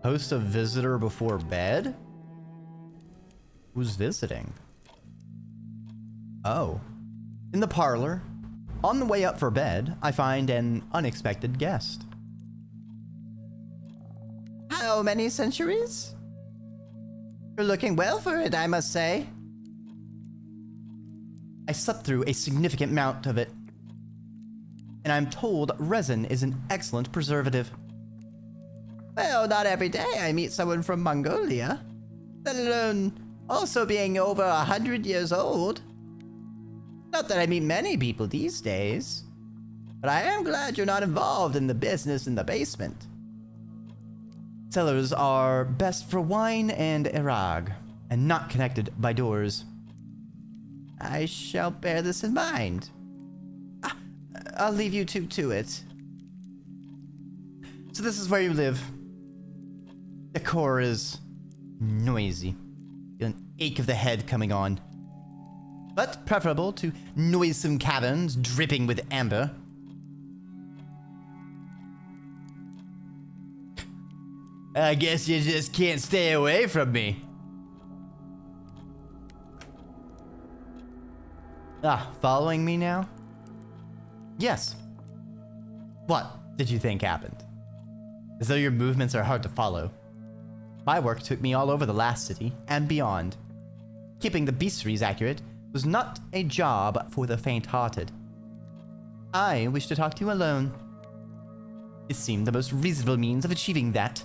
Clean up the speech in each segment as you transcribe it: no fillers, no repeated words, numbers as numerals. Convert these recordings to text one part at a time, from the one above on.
Host a visitor before bed? Who's visiting? Oh. In the parlor, on the way up for bed, I find an unexpected guest. How many centuries? You're looking well for it, I must say. I slept through a significant amount of it, and I'm told resin is an excellent preservative. Well, not every day I meet someone from Mongolia, let alone also being over 100 years old. Not that I meet many people these days, but I am glad you're not involved in the business in the basement. Cellars are best for wine and erag, and not connected by doors. I shall bear this in mind. I'll leave you two to it. So this is where you live. Decor is noisy. An ache of the head coming on. But preferable to noisome caverns dripping with amber. I guess you just can't stay away from me. Following me now? Yes. What did you think happened? As though your movements are hard to follow. My work took me all over the last city and beyond. Keeping the bestiaries accurate was not a job for the faint-hearted. I wish to talk to you alone. It seemed the most reasonable means of achieving that.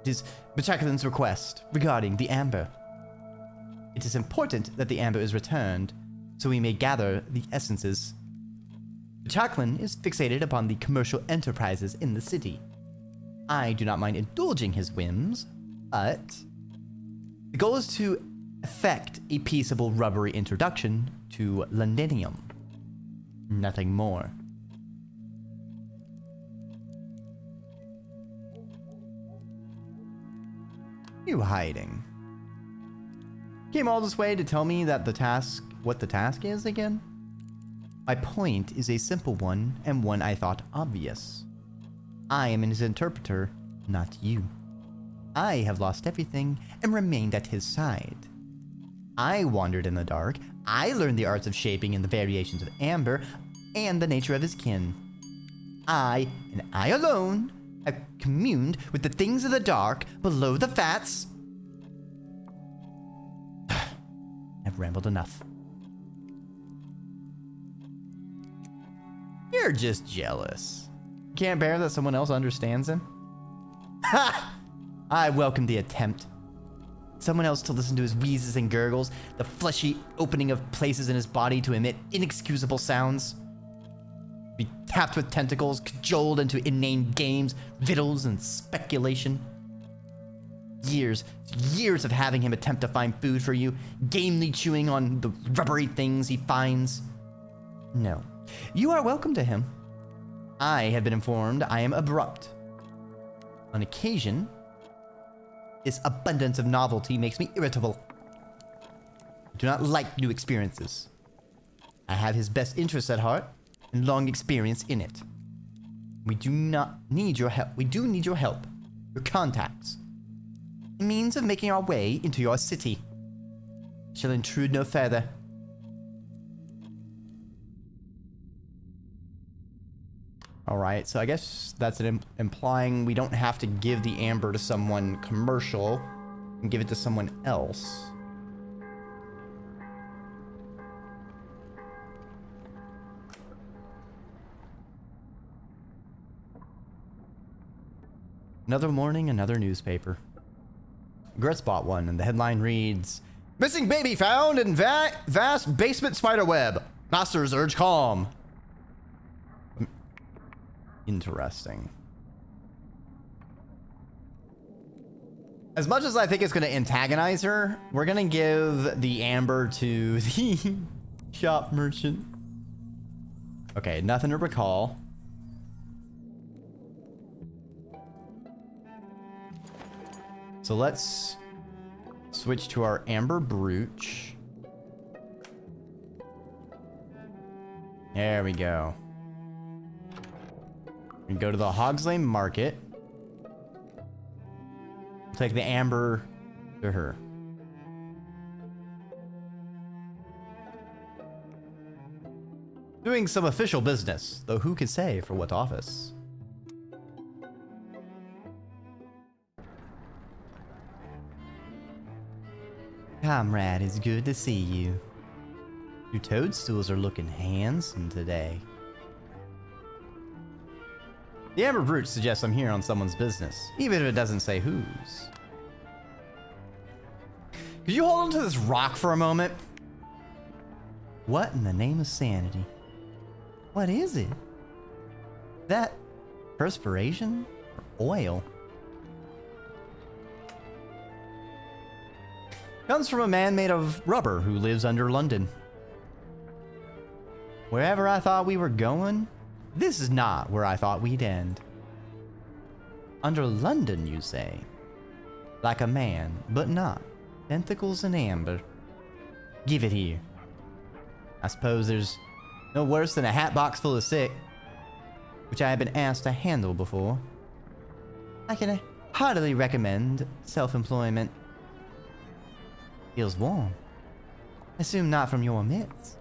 It is Bachaklin's request regarding the amber. It is important that the amber is returned, so we may gather the essences. Bachaklin is fixated upon the commercial enterprises in the city. I do not mind indulging his whims, but the goal is to effect a peaceable rubbery introduction to Londinium. Nothing more. You hiding? Came all this way to tell me that what the task is again? My point is a simple one, and one I thought obvious. I am his interpreter, not you. I have lost everything and remained at his side. I wandered in the dark. I learned the arts of shaping and the variations of amber and the nature of his kin. I, and I alone, have communed with the things of the dark below the fats. I've rambled enough. You're just jealous. Can't bear that someone else understands him? Ha! I welcome the attempt. Someone else to listen to his wheezes and gurgles, the fleshy opening of places in his body to emit inexcusable sounds. Be tapped with tentacles, cajoled into inane games, victuals, and speculation. Years of having him attempt to find food for you, gamely chewing on the rubbery things he finds. No, you are welcome to him. I have been informed I am abrupt. On occasion, this abundance of novelty makes me irritable. I do not like new experiences. I have his best interests at heart and long experience in it. We do not need your help. We do need your help, your contacts, a means of making our way into your city. I shall intrude no further. Alright, so I guess that's implying we don't have to give the amber to someone commercial and give it to someone else. Another morning, another newspaper. Gretz bought one, and the headline reads, "Missing baby found in vast basement spider web. Masters urge calm." Interesting. As much as I think it's going to antagonize her, we're going to give the amber to the shop merchant. Okay, nothing to recall. So let's switch to our amber brooch. There we go. We go to the Hogs Lane Market. Take the amber to her. Doing some official business, though who can say for what office? Comrade, it's good to see you. Your toadstools are looking handsome today. The Amber Brute suggests I'm here on someone's business, even if it doesn't say whose. Could you hold on to this rock for a moment? What in the name of sanity? What is it? That perspiration or oil? Comes from a man made of rubber who lives under London. Wherever I thought we were going, this is not where I thought we'd end. Under London, you say? Like a man, but not. Tentacles and amber. Give it here. I suppose there's no worse than a hat box full of sick, which I have been asked to handle before. I can heartily recommend self-employment. Feels warm. Assume not from your mitts.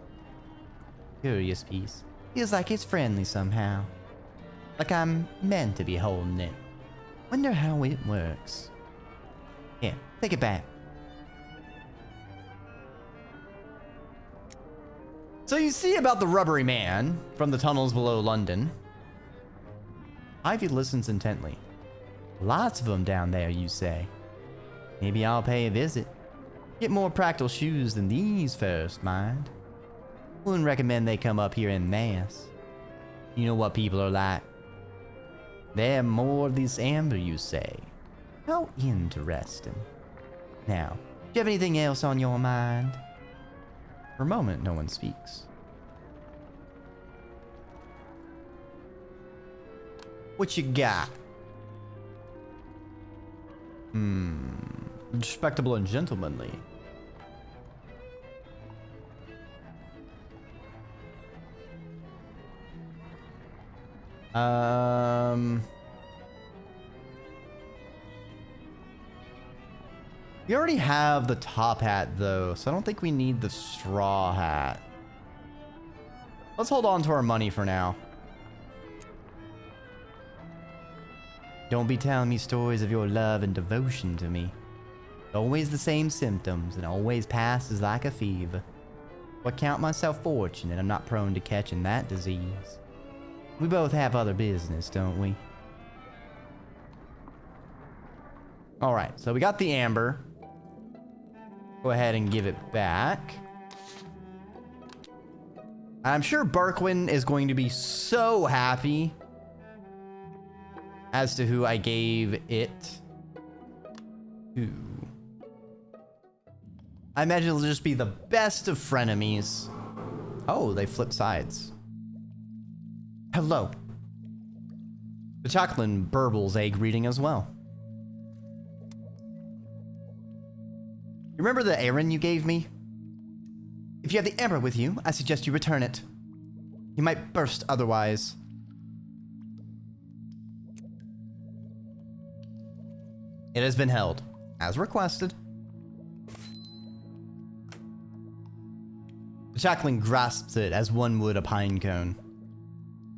Curious piece. Feels like it's friendly somehow. Like I'm meant to be holding it. Wonder how it works. Here, take it back. So you see about the rubbery man from the tunnels below London. Ivy listens intently. Lots of them down there, you say. Maybe I'll pay a visit. Get more practical shoes than these first, mind. Wouldn't recommend they come up here en masse. You know what people are like. They're more of this amber, you say. How interesting. Now, do you have anything else on your mind? For a moment, no one speaks. What you got? Respectable and gentlemanly. We already have the top hat though, so I don't think we need the straw hat. Let's hold on to our money for now. Don't be telling me stories of your love and devotion to me. Always the same symptoms and always passes like a fever. I count myself fortunate I'm not prone to catching that disease. We both have other business, don't we? Alright, so we got the amber. Go ahead and give it back. I'm sure Barkwin is going to be so happy as to who I gave it to. I imagine it'll just be the best of frenemies. Oh, they flip sides. Hello. The Chaklin burbles a greeting as well. You remember the errand you gave me? If you have the amber with you, I suggest you return it. You might burst otherwise. It has been held, as requested. The Chaklin grasps it as one would a pine cone.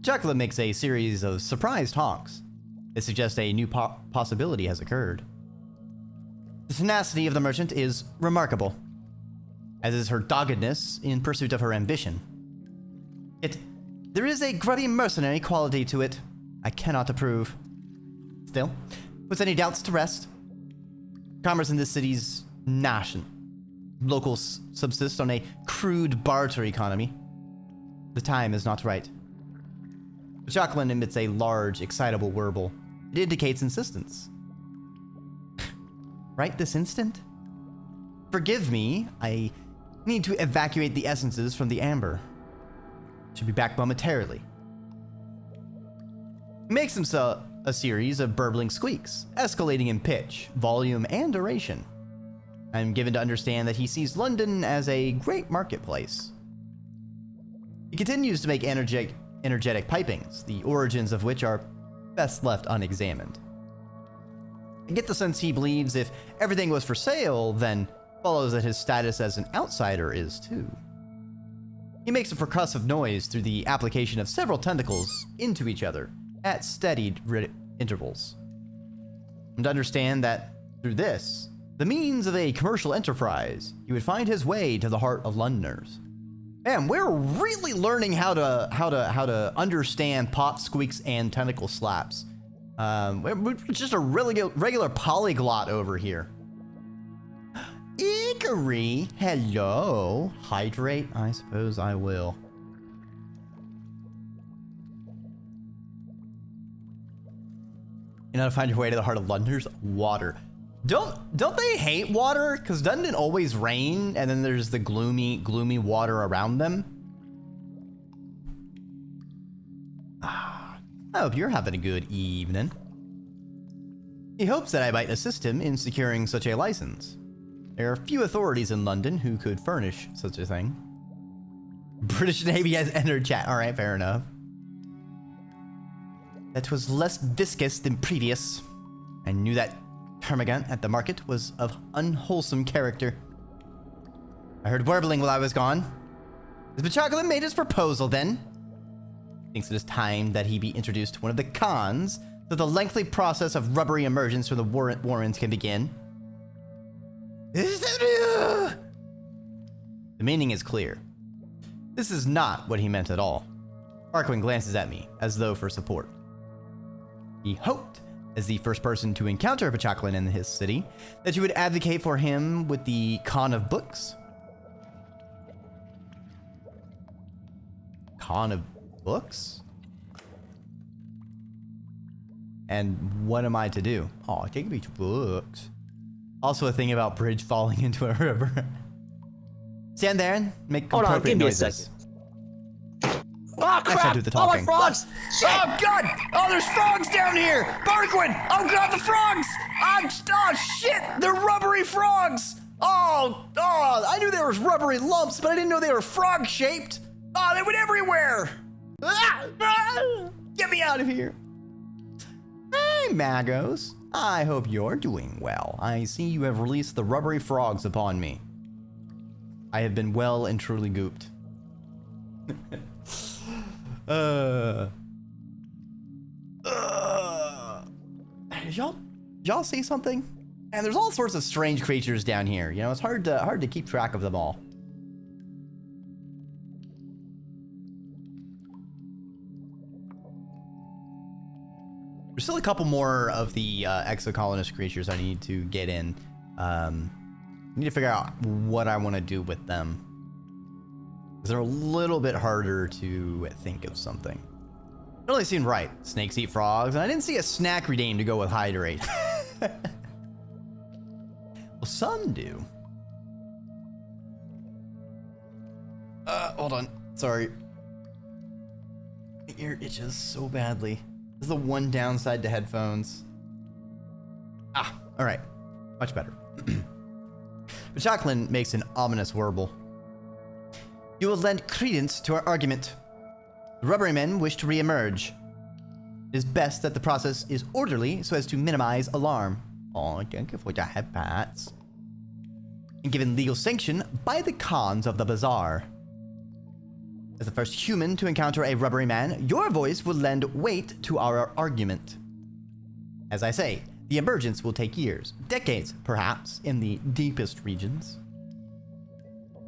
Chaklin makes a series of surprised honks. They suggest a new possibility has occurred. The tenacity of the merchant is remarkable, as is her doggedness in pursuit of her ambition. Yet, there is a grubby mercenary quality to it I cannot approve. Still, puts any doubts to rest. Commerce in this city's nascent. Locals subsist on a crude barter economy. The time is not right. Jacqueline emits a large, excitable warble. It indicates insistence. Right this instant? Forgive me, I need to evacuate the essences from the amber. Should be back momentarily. He makes himself a series of burbling squeaks, escalating in pitch, volume, and duration. I'm given to understand that he sees London as a great marketplace. He continues to make energetic pipings, the origins of which are best left unexamined. I get the sense he believes if everything was for sale, then follows that his status as an outsider is too. He makes a percussive noise through the application of several tentacles into each other at steady intervals. And to understand that through this, the means of a commercial enterprise, he would find his way to the heart of Londoners. Man, we're really learning how to understand pop squeaks and tentacle slaps. We're just a really regular polyglot over here. Ickery, hello. Hydrate? I suppose I will. You know how to find your way to the heart of Londoners? Water. Don't they hate water? Because doesn't it always rain and then there's the gloomy water around them? I hope you're having a good evening. He hopes that I might assist him in securing such a license. There are few authorities in London who could furnish such a thing. British Navy has entered chat. All right, fair enough. That was less viscous than previous. I knew that termagant at the market was of unwholesome character. I heard warbling while I was gone. Has Bachakala made his proposal then? Thinks it is time that he be introduced to one of the cons so the lengthy process of rubbery emergence from the warrens can begin. The meaning is clear. This is not what he meant at all. Arkwin glances at me, as though for support. He hoped, as the first person to encounter Bachaklan in his city, that you would advocate for him with the con of books. Con of books? And what am I to do? Oh, take me to books. Also a thing about bridge falling into a river. Stand there and make appropriate noises. Oh crap! Do the talking. Oh my frogs! Shit! Oh god! Oh, there's frogs down here! Barkwin! Oh god, the frogs! Oh shit! They're rubbery frogs! Oh, I knew there was rubbery lumps, but I didn't know they were frog-shaped! Oh, they went everywhere! Get me out of here! Hey, Magos. I hope you're doing well. I see you have released the rubbery frogs upon me. I have been well and truly gooped. Y'all see something? And there's all sorts of strange creatures down here. You know, it's hard to keep track of them all. There's still a couple more of the exocolonist creatures I need to get in. I need to figure out what I want to do with them. They're a little bit harder to think of something. It only seemed right. Snakes eat frogs, and I didn't see a snack redeem to go with hydrate. Well, some do. Hold on. Sorry. My ear itches so badly. This is the one downside to headphones. Ah, all right. Much better. But Jacqueline makes an ominous warble. You will lend credence to our argument. The rubbery men wish to re-emerge. It is best that the process is orderly so as to minimize alarm. Oh, thank you for the headpats. And given legal sanction by the cons of the bazaar. As the first human to encounter a rubbery man, your voice will lend weight to our argument. As I say, the emergence will take years, decades perhaps, in the deepest regions.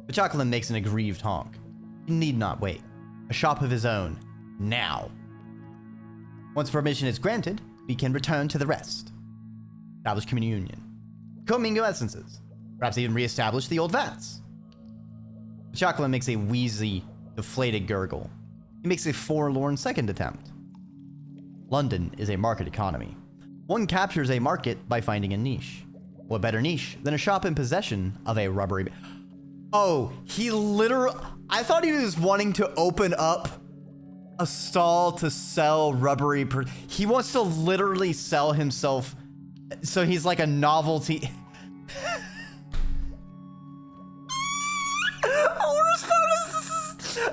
Bachaklan makes an aggrieved honk. He need not wait. A shop of his own. Now. Once permission is granted, we can return to the rest. Establish communion. Commingle essences. Perhaps even reestablish the old vats. Bachaklan makes a wheezy, deflated gurgle. He makes a forlorn second attempt. London is a market economy. One captures a market by finding a niche. What better niche than a shop in possession of a rubbery... Oh, he literally... I thought he was wanting to open up a stall to sell rubbery... He wants to literally sell himself... So he's like a novelty...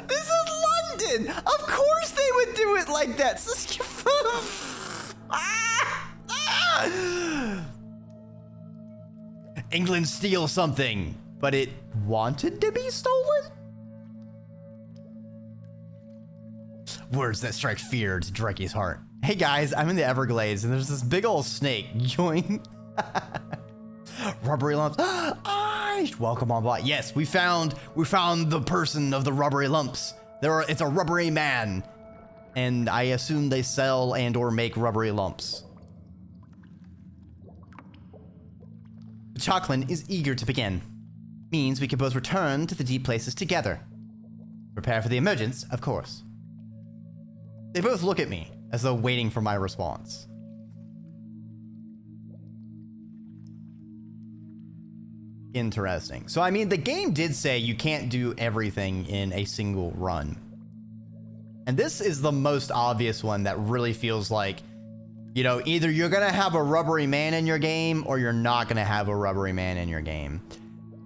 This is London! Of course they would do it like that! England steals something, but it wanted to be stolen? Words that strike fear to Dreki's heart. Hey guys, I'm in the Everglades and there's this big old snake. Join. Rubbery lumps. Welcome on board. Yes, we found the person of the rubbery lumps. It's a rubbery man. And I assume they sell and or make rubbery lumps. Choclin is eager to begin. Means we can both return to the deep places together. Prepare for the emergence, of course. They both look at me, as though waiting for my response. Interesting. So, I mean, the game did say you can't do everything in a single run. And this is the most obvious one that really feels like, you know, either you're going to have a rubbery man in your game or you're not going to have a rubbery man in your game.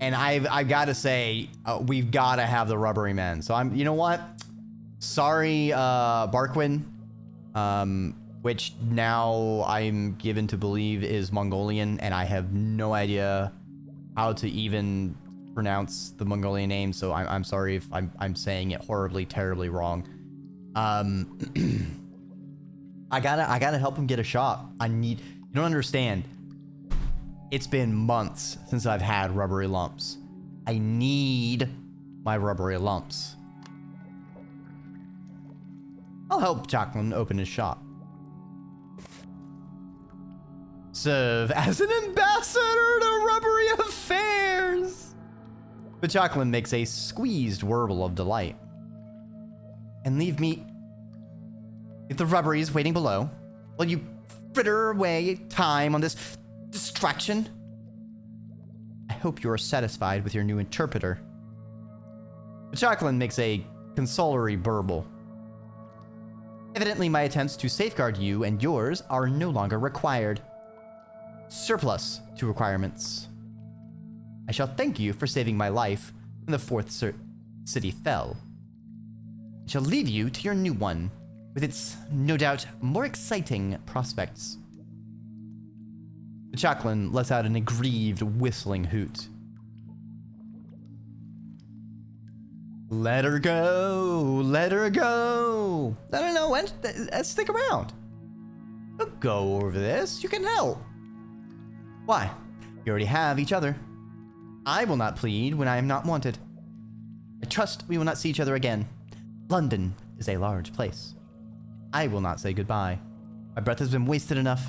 And I've got to say, we've got to have the rubbery man. So you know what? Sorry, Barquin, which now I'm given to believe is Mongolian, and I have no idea how to even pronounce the Mongolian name. So I'm sorry if I'm saying it horribly, terribly wrong. I gotta help him get a shot. You don't understand. It's been months since I've had rubbery lumps. I need my rubbery lumps. I'll help Jacqueline open his shop. Serve as an ambassador to rubbery affairs. But Jacqueline makes a squeezed warble of delight. And leave the rubberies waiting below while you fritter away time on this distraction. I hope you are satisfied with your new interpreter. But Jacqueline makes a consolatory burble. Evidently, my attempts to safeguard you and yours are no longer required. Surplus to requirements. I shall thank you for saving my life when the fourth city fell. I shall leave you to your new one, with its, no doubt, more exciting prospects. Jacqueline lets out an aggrieved, whistling hoot. Let her go, let her go. Let her know when. Stick around. Don't go over this. You can help. Why? You already have each other. I will not plead when I am not wanted. I trust we will not see each other again. London is a large place. I will not say goodbye. My breath has been wasted enough.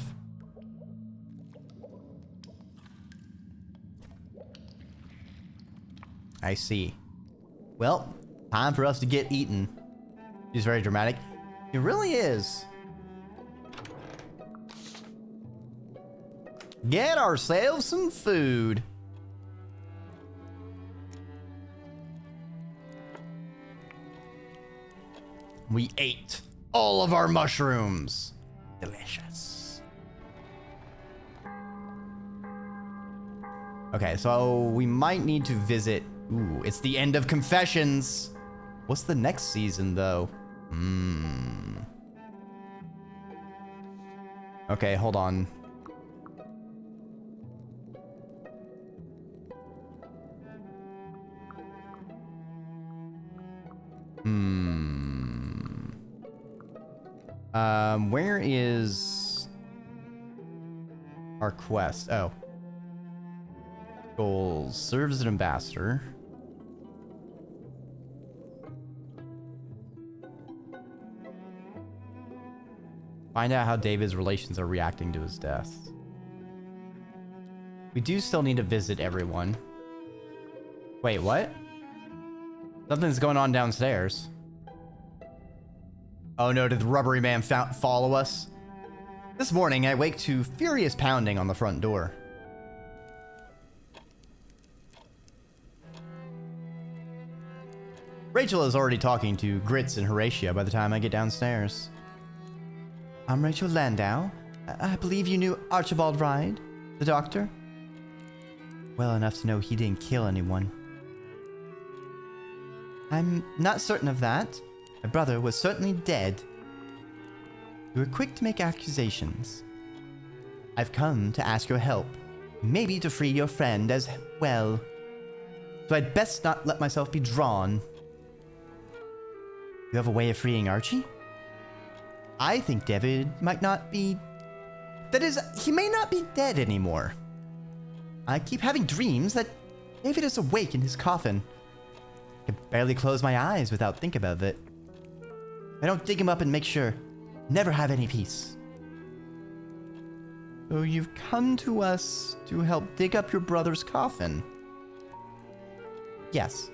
I see. Well, time for us to get eaten. She's very dramatic. It really is. Get ourselves some food. We ate all of our mushrooms. Delicious. Okay, so we might need to visit. Ooh, it's the end of Confessions. What's the next season, though? Okay, hold on. Where is our quest? Oh. Goals. Serve as an ambassador. Find out how David's relations are reacting to his death. We do still need to visit everyone. Wait, what? Something's going on downstairs. Oh no, did the rubbery man follow us? This morning, I wake to furious pounding on the front door. Rachel is already talking to Grits and Horatia by the time I get downstairs. I'm Rachel Landau. I believe you knew Archibald Ride, the doctor? Well enough to know he didn't kill anyone. I'm not certain of that. My brother was certainly dead. You are quick to make accusations. I've come to ask your help, maybe to free your friend as well. So I'd best not let myself be drawn. You have a way of freeing Archie? I think David might not be... That is, he may not be dead anymore. I keep having dreams that David is awake in his coffin. I can barely close my eyes without thinking about it. I don't dig him up and make sure. Never have any peace. So you've come to us to help dig up your brother's coffin? Yes.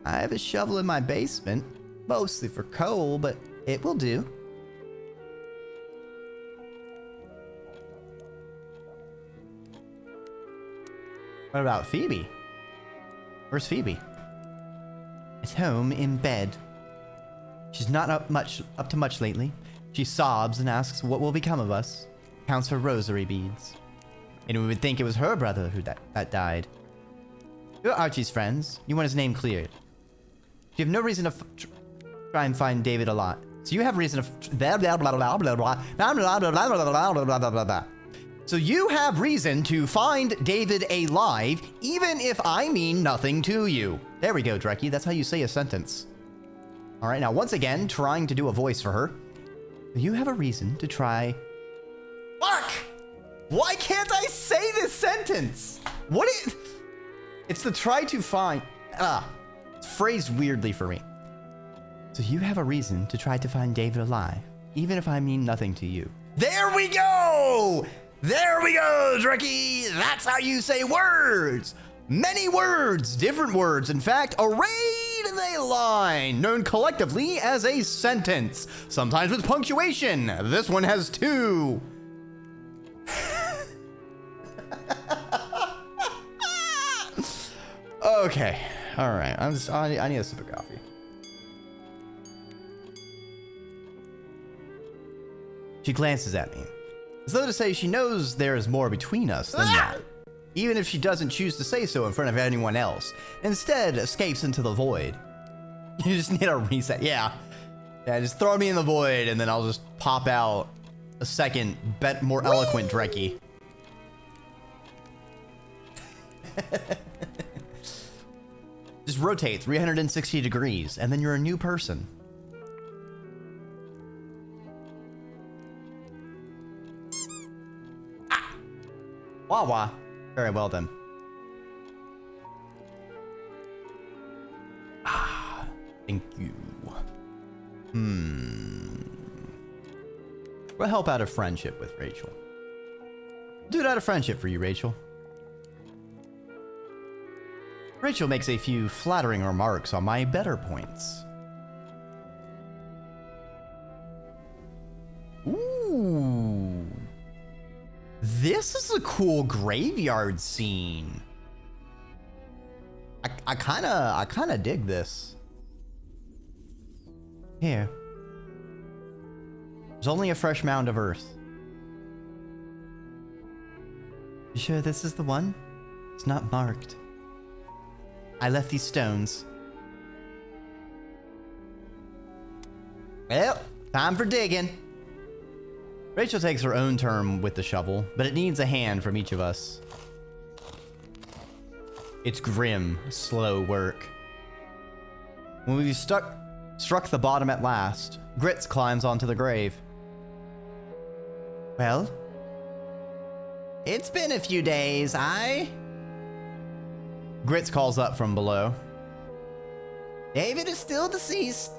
I have a shovel in my basement, mostly for coal, but it will do. What about Phoebe? Where's Phoebe? At home in bed. She's not up to much lately. She sobs and asks what will become of us. Counts her rosary beads. And we would think it was her brother who that died. You're Archie's friends. You want his name cleared. You have no reason to try and find David alive. So you have reason to So you have reason to find David alive, even if I mean nothing to you. There we go, Dreki. That's how you say a sentence. All right, now once again, trying to do a voice for her. You have a reason to try... Fuck! Why can't I say this sentence? What is... It's the try to find... It's phrased weirdly for me. So you have a reason to try to find David alive, even if I mean nothing to you. There we go! There we go, Dreki! That's how you say words! Many words, different words, in fact, arrayed in a line, known collectively as a sentence, sometimes with punctuation. This one has 2. Okay, all right. I need a sip of coffee. She glances at me, as though to say she knows there is more between us than that. Even if she doesn't choose to say so in front of anyone else. Instead, escapes into the void. You just need a reset. Yeah, just throw me in the void and then I'll just pop out a second, more eloquent Dreki. Just rotate 360 degrees and then you're a new person. Wawa. Very well then. Thank you. We'll help out a friendship with Rachel. Do it out of friendship for you, Rachel. Rachel makes a few flattering remarks on my better points. Ooh. This is a cool graveyard scene. I kinda dig this. Here. There's only a fresh mound of earth. You sure this is the one? It's not marked. I left these stones. Well, time for digging. Rachel takes her own turn with the shovel, but it needs a hand from each of us. It's grim, slow work. When we've struck the bottom at last, Grits climbs onto the grave. Well? It's been a few days, Grits calls up from below. David is still deceased.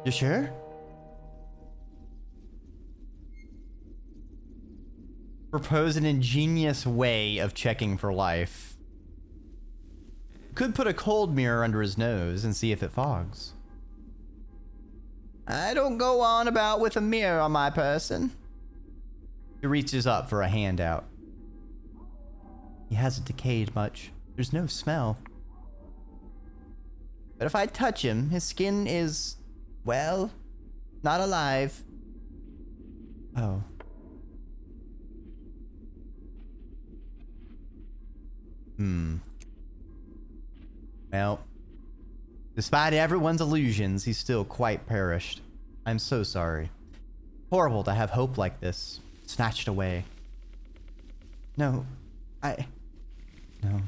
You sure? Propose an ingenious way of checking for life. Could put a cold mirror under his nose and see if it fogs. I don't go on about with a mirror on my person. He reaches up for a handout. He hasn't decayed much. There's no smell. But if I touch him, his skin is, well, not alive. Oh. Well, despite everyone's illusions, he's still quite perished. I'm so sorry. Horrible to have hope like this snatched away. No, no.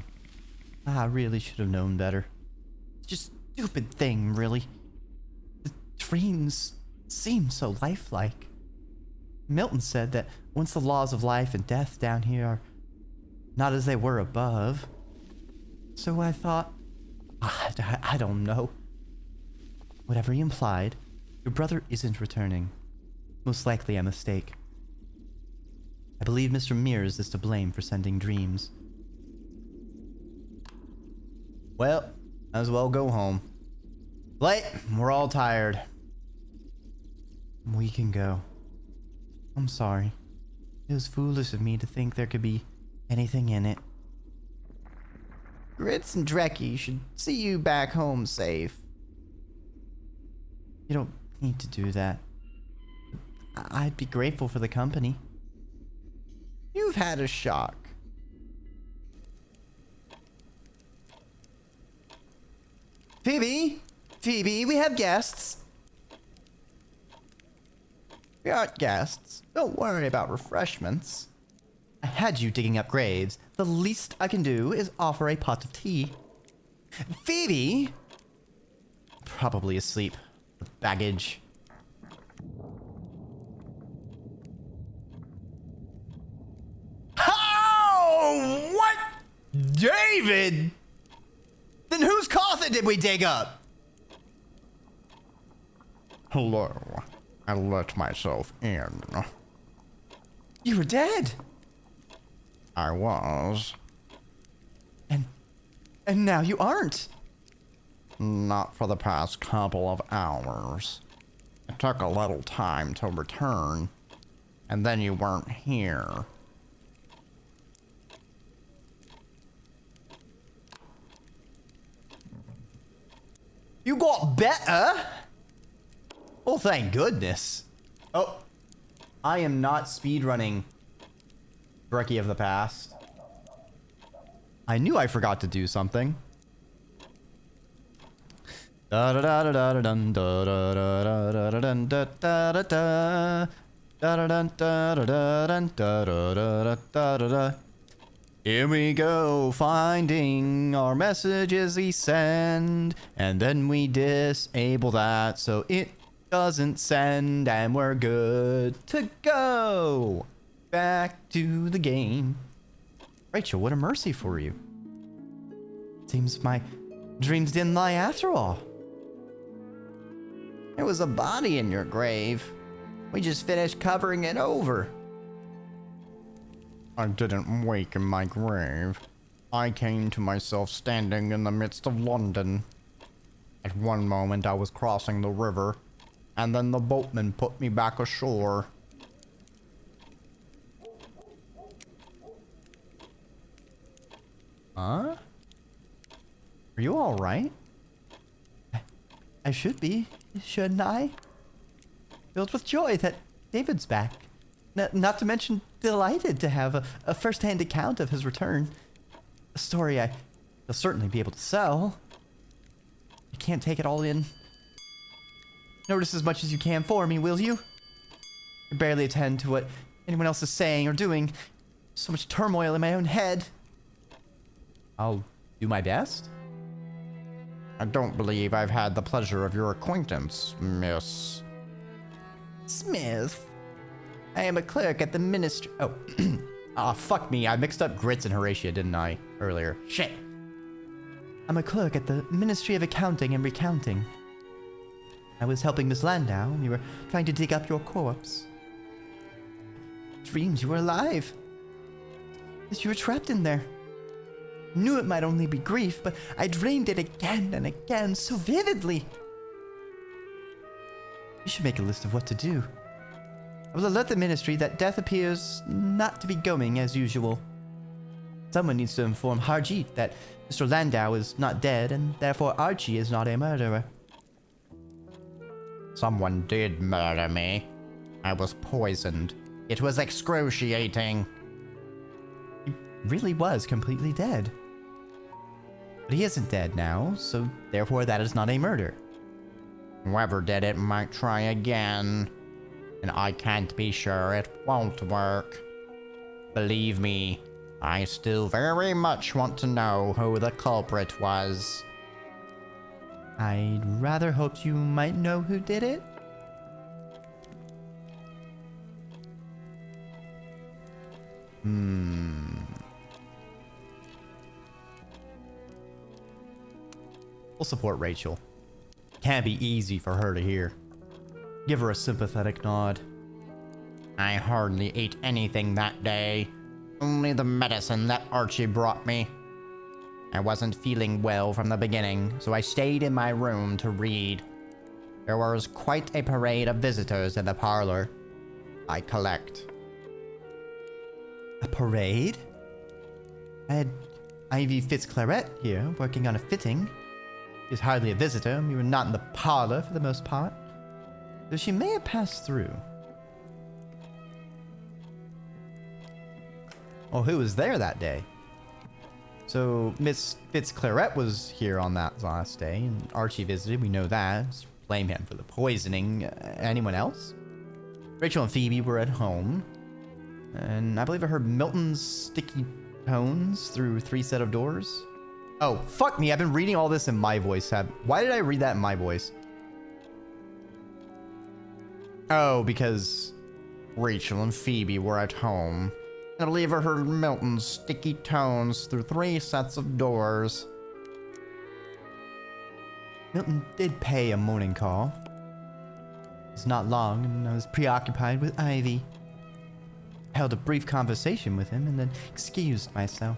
I really should have known better. It's just a stupid thing, really. The dreams seem so lifelike. Milton said that once the laws of life and death down here are not as they were above. So I thought, I don't know. Whatever he implied, your brother isn't returning. Most likely a mistake. I believe Mr. Mears is to blame for sending dreams. Well, might as well go home. Late, we're all tired. We can go. I'm sorry. It was foolish of me to think there could be anything in it. Grits and Dreki should see you back home safe. You don't need to do that. I'd be grateful for the company. You've had a shock. Phoebe! Phoebe, we have guests. We aren't guests. Don't worry about refreshments. I had you digging up graves. The least I can do is offer a pot of tea. Phoebe! Probably asleep. With baggage. Oh! What? David! Then whose coffin did we dig up? Hello. I let myself in. You were dead. I was. And now you aren't. Not for the past couple of hours. It took a little time to return. And then you weren't here. You got better? Oh, thank goodness. Oh, I am not speedrunning Dreki of the past. I knew I forgot to do something. Da da da da da dun da da da da da dun da da da da da da dun da da da dun da da da da da da. Here we go, finding our messages we send, and then we disable that so it doesn't send, and we're good to go. Back to the game. Rachel, what a mercy for you. Seems my dreams didn't lie after all. There was a body in your grave. We just finished covering it over. I didn't wake in my grave. I came to myself standing in the midst of London. At one moment I was crossing the river, and then the boatman put me back ashore. Huh? Are you alright? I should be, shouldn't I? Filled with joy that David's back. Not to mention delighted to have a first-hand account of his return. A story I'll certainly be able to sell. I can't take it all in. Notice as much as you can for me, will you? I barely attend to what anyone else is saying or doing. So much turmoil in my own head. I'll do my best. I don't believe I've had the pleasure of your acquaintance, Miss... Smith. I am a clerk at the ministry. Oh. Ah, fuck me. I mixed up Grits and Horatia, didn't I? Earlier. Shit. I'm a clerk at the Ministry of Accounting and Recounting. I was helping Miss Landau when you were trying to dig up your corpse. Dreamed you were alive. As you were trapped in there. Knew it might only be grief, but I dreamed it again and again so vividly. You should make a list of what to do. I will alert the ministry that death appears not to be going as usual. Someone needs to inform Harjeet that Mr. Landau is not dead and therefore Archie is not a murderer. Someone did murder me. I was poisoned. It was excruciating. He really was completely dead. But he isn't dead now, so therefore that is not a murder. Whoever did it might try again. And I can't be sure it won't work. Believe me, I still very much want to know who the culprit was. I'd rather hoped you might know who did it. We'll support Rachel. Can't be easy for her to hear. Give her a sympathetic nod. I hardly ate anything that day. Only the medicine that Archie brought me. I wasn't feeling well from the beginning, so I stayed in my room to read. There was quite a parade of visitors in the parlor. I collect. A parade? I had Ivy Fitzclarette here, working on a fitting. She was hardly a visitor. We were not in the parlor for the most part. Though she may have passed through. Oh, who was there that day? So, Miss Fitzclarette was here on that last day, and Archie visited, we know that. Just blame him for the poisoning. Anyone else? Rachel and Phoebe were at home. And I believe I heard Milton's sticky tones through 3 set of doors. Oh, fuck me, I've been reading all this in my voice. Why did I read that in my voice? Oh, because Rachel and Phoebe were at home. I believe I heard Milton's sticky tones through 3 sets of doors. Milton did pay a morning call. It was not long, and I was preoccupied with Ivy. I held a brief conversation with him and then excused myself.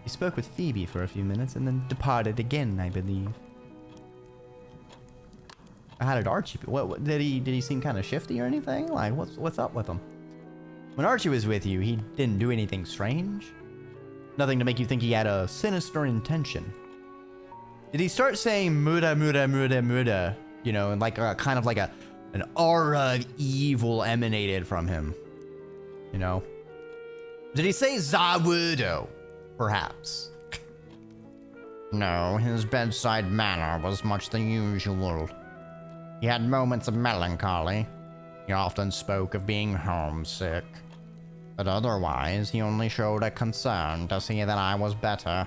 He spoke with Phoebe for a few minutes and then departed again, I believe. How did Archie? What did he seem kind of shifty or anything? Like what's up with him? When Archie was with you, he didn't do anything strange. Nothing to make you think he had a sinister intention. Did he start saying "muda muda muda muda"? You know, and like kind of like an aura of evil emanated from him. You know? Did he say Zawudo? Perhaps. No, his bedside manner was much the usual. He had moments of melancholy. He often spoke of being homesick. But otherwise, he only showed a concern to see that I was better.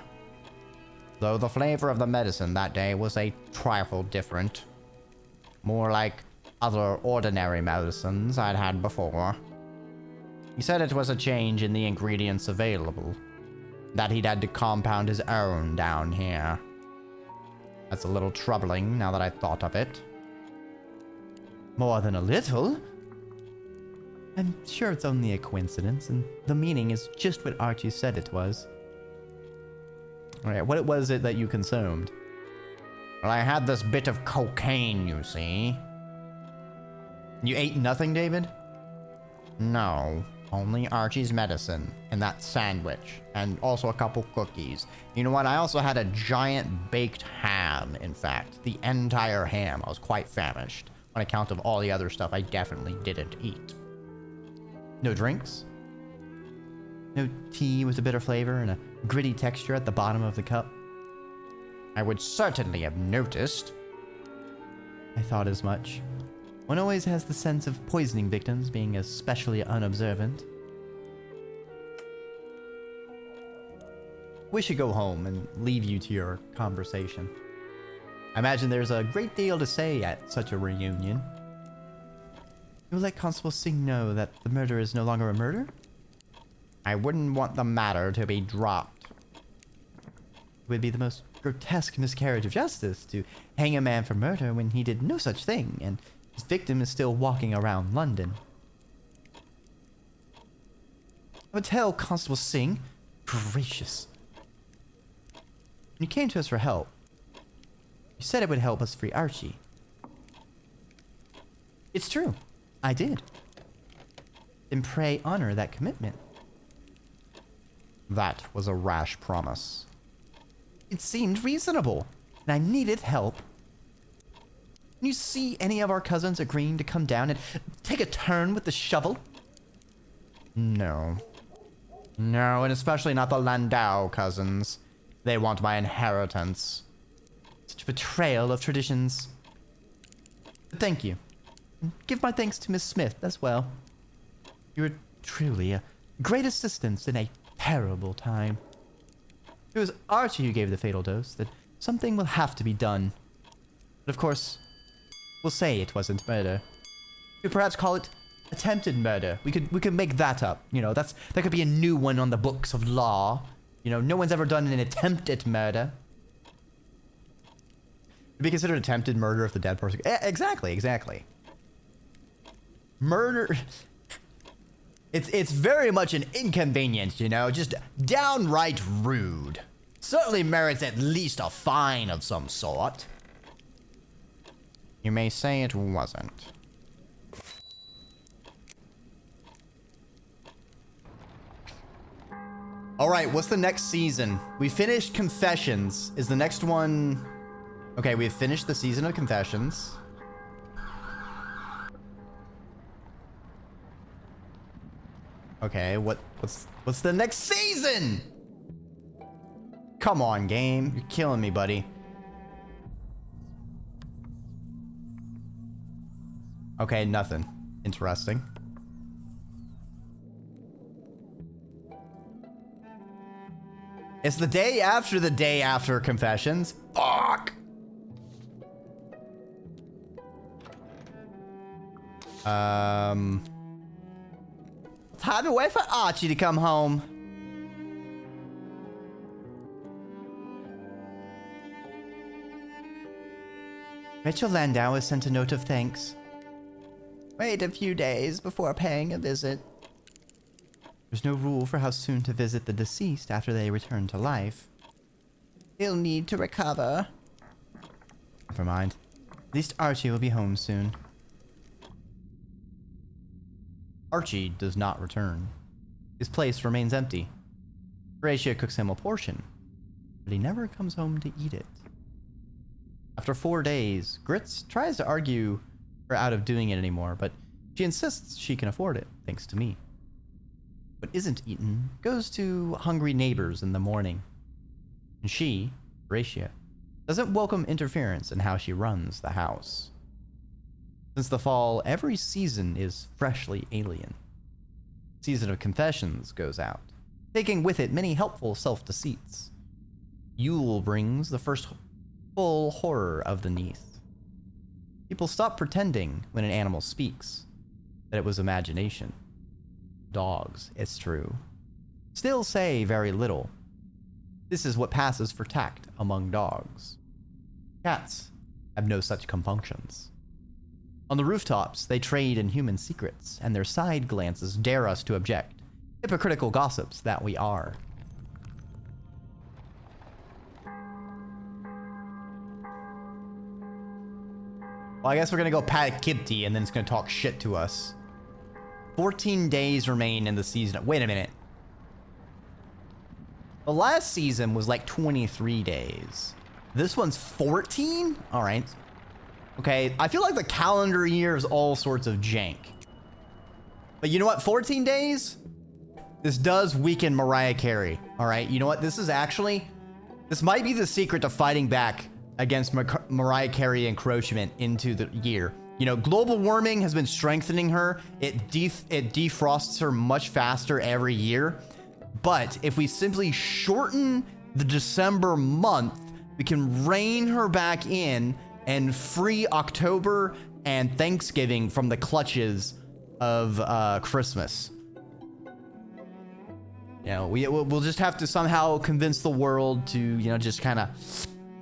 Though the flavor of the medicine that day was a trifle different. More like other ordinary medicines I'd had before. He said it was a change in the ingredients available. That he'd had to compound his own down here. That's a little troubling now that I thought of it. More than a little? I'm sure it's only a coincidence, and the meaning is just what Archie said it was. Alright, what was it that you consumed? Well, I had this bit of cocaine, you see. You ate nothing, David? No, only Archie's medicine and that sandwich, and also a couple cookies. You know what? I also had a giant baked ham, in fact. The entire ham. I was quite famished on account of all the other stuff I definitely didn't eat. No drinks? No tea with a bitter flavor and a gritty texture at the bottom of the cup? I would certainly have noticed. I thought as much. One always has the sense of poisoning victims being especially unobservant. We should go home and leave you to your conversation. I imagine there's a great deal to say at such a reunion. You'll let Constable Singh know that the murder is no longer a murder? I wouldn't want the matter to be dropped. It would be the most grotesque miscarriage of justice to hang a man for murder when he did no such thing, and his victim is still walking around London. I would tell Constable Singh. Gracious. When you came to us for help, you said it would help us free Archie. It's true. I did. Then pray honor that commitment. That was a rash promise. It seemed reasonable, and I needed help. Can you see any of our cousins agreeing to come down and take a turn with the shovel? No. No, and especially not the Landau cousins. They want my inheritance. Such a betrayal of traditions. But thank you. And give my thanks to Miss Smith as well. You were truly a great assistance in a terrible time. It was Archie who gave the fatal dose that something will have to be done. But of course, we'll say it wasn't murder. We could perhaps call it attempted murder. We could make that up. You know, that could be a new one on the books of law. You know, no one's ever done an attempt at murder. It'd be considered attempted murder if the dead person... Exactly. Murder... It's very much an inconvenience, you know, just downright rude. Certainly merits at least a fine of some sort. You may say it wasn't. Alright, what's the next season? We finished Confessions. Is the next one... Okay, we've finished the season of Confessions. Okay, what's the next season? Come on, game. You're killing me, buddy. Okay, nothing. Interesting. It's the day after Confessions. Fuck! Time to wait for Archie to come home. Rachel Landau has sent a note of thanks. Wait a few days before paying a visit. There's no rule for how soon to visit the deceased after they return to life. He'll need to recover. Never mind. At least Archie will be home soon. Archie does not return. His place remains empty. Horatia cooks him a portion, but he never comes home to eat it. After 4 days, Grits tries to argue her out of doing it anymore, but she insists she can afford it, thanks to me. What isn't eaten goes to hungry neighbors in the morning. And she, Horatia, doesn't welcome interference in how she runs the house. Since the fall, every season is freshly alien. Season of Confessions goes out, taking with it many helpful self-deceits. Yule brings the first full horror of the Neath. People stop pretending when an animal speaks that it was imagination. Dogs, it's true, still say very little. This is what passes for tact among dogs. Cats have no such compunctions. On the rooftops, they trade in human secrets, and their side glances dare us to object. Hypocritical gossips that we are. Well, I guess we're gonna go pat Kipti, and then it's gonna talk shit to us. 14 days remain in the season. Wait a minute. The last season was like 23 days. This one's 14? All right. Okay, I feel like the calendar year is all sorts of jank. But you know what? 14 days? This does weaken Mariah Carey. All right, you know what? This might be the secret to fighting back against Mariah Carey encroachment into the year. You know, global warming has been strengthening her. It defrosts her much faster every year. But if we simply shorten the December month, we can rein her back in and free October and Thanksgiving from the clutches of Christmas. You know, we'll just have to somehow convince the world to, you know, just kind of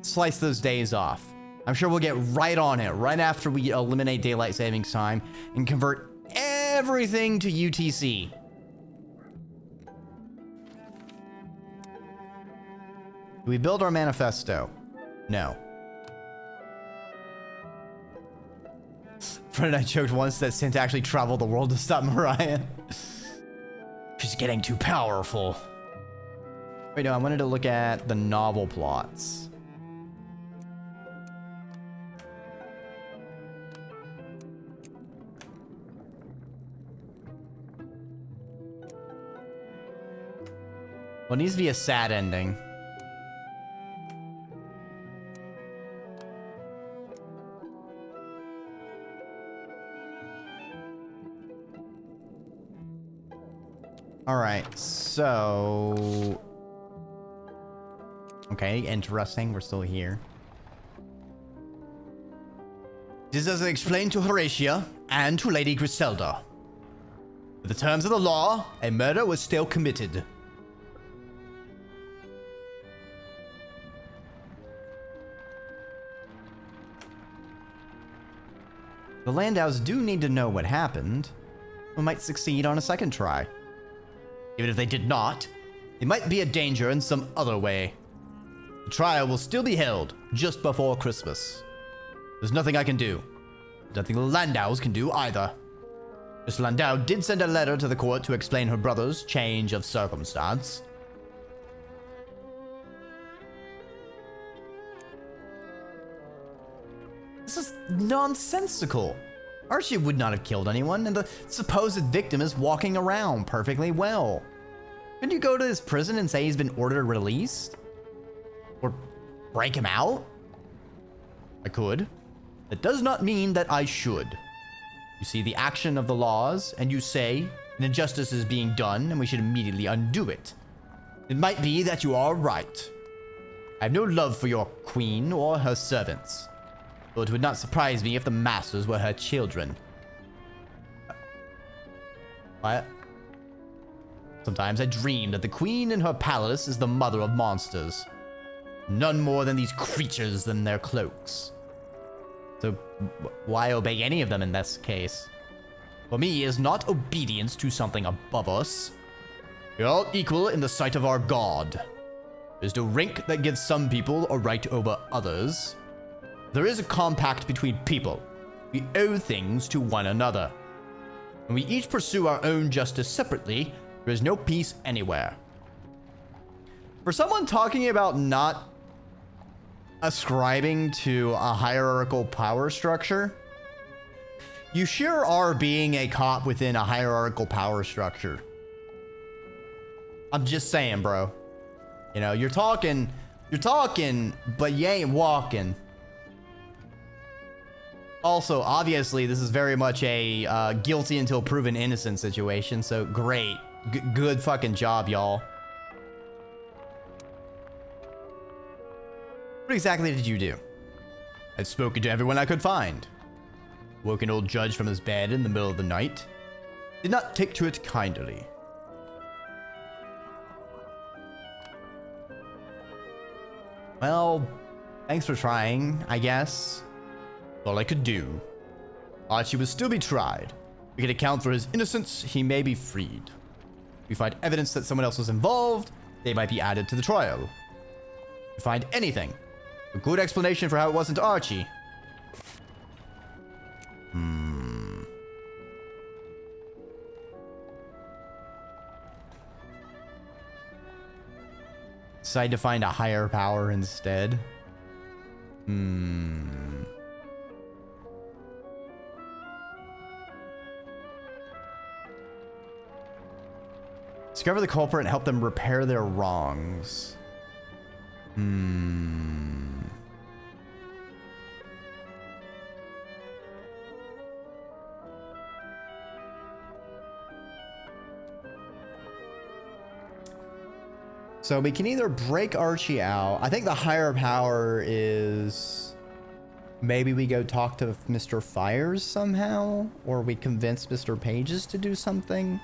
slice those days off. I'm sure we'll get right on it right after we eliminate daylight savings time and convert everything to UTC. Do we build our manifesto? No. Friend and I joked once that Santa actually traveled the world to stop Mariah. She's getting too powerful. Wait, no, I wanted to look at the novel plots. Well, it needs to be a sad ending. Alright, so... Okay, interesting. We're still here. This is explained to Horatia and to Lady Griselda. With the terms of the law, a murder was still committed. The Landaus do need to know what happened. We might succeed on a second try. Even if they did not, they might be a danger in some other way. The trial will still be held just before Christmas. There's nothing I can do. Nothing the Landaus can do either. Miss Landau did send a letter to the court to explain her brother's change of circumstance. This is nonsensical. Archie would not have killed anyone, and the supposed victim is walking around perfectly well. Couldn't you go to his prison and say he's been ordered released? Or break him out? I could. That does not mean that I should. You see the action of the laws, and you say an injustice is being done, and we should immediately undo it. It might be that you are right. I have no love for your queen or her servants, though it would not surprise me if the masters were her children. What? Sometimes I dream that the queen in her palace is the mother of monsters. None more than these creatures than their cloaks. So why obey any of them in this case? For me, it is not obedience to something above us. We're all equal in the sight of our God. There's no rank that gives some people a right over others. There is a compact between people. We owe things to one another. When we each pursue our own justice separately, there is no peace anywhere. For someone talking about not ascribing to a hierarchical power structure, you sure are being a cop within a hierarchical power structure. I'm just saying, bro. You know, you're talking, but you ain't walking. Also, obviously, this is very much a guilty until proven innocent situation, so great. Good fucking job, y'all. What exactly did you do? I'd spoken to everyone I could find. Woke an old judge from his bed in the middle of the night. Did not take to it kindly. Well, thanks for trying, I guess. All I could do. Archie will still be tried. We can account for his innocence, he may be freed. If we find evidence that someone else was involved, they might be added to the trial. If we find anything, a good explanation for how it wasn't Archie. Decide to find a higher power instead. Discover the culprit and help them repair their wrongs. So we can either break Archie out. I think the higher power is maybe we go talk to Mr. Fires somehow, or we convince Mr. Pages to do something.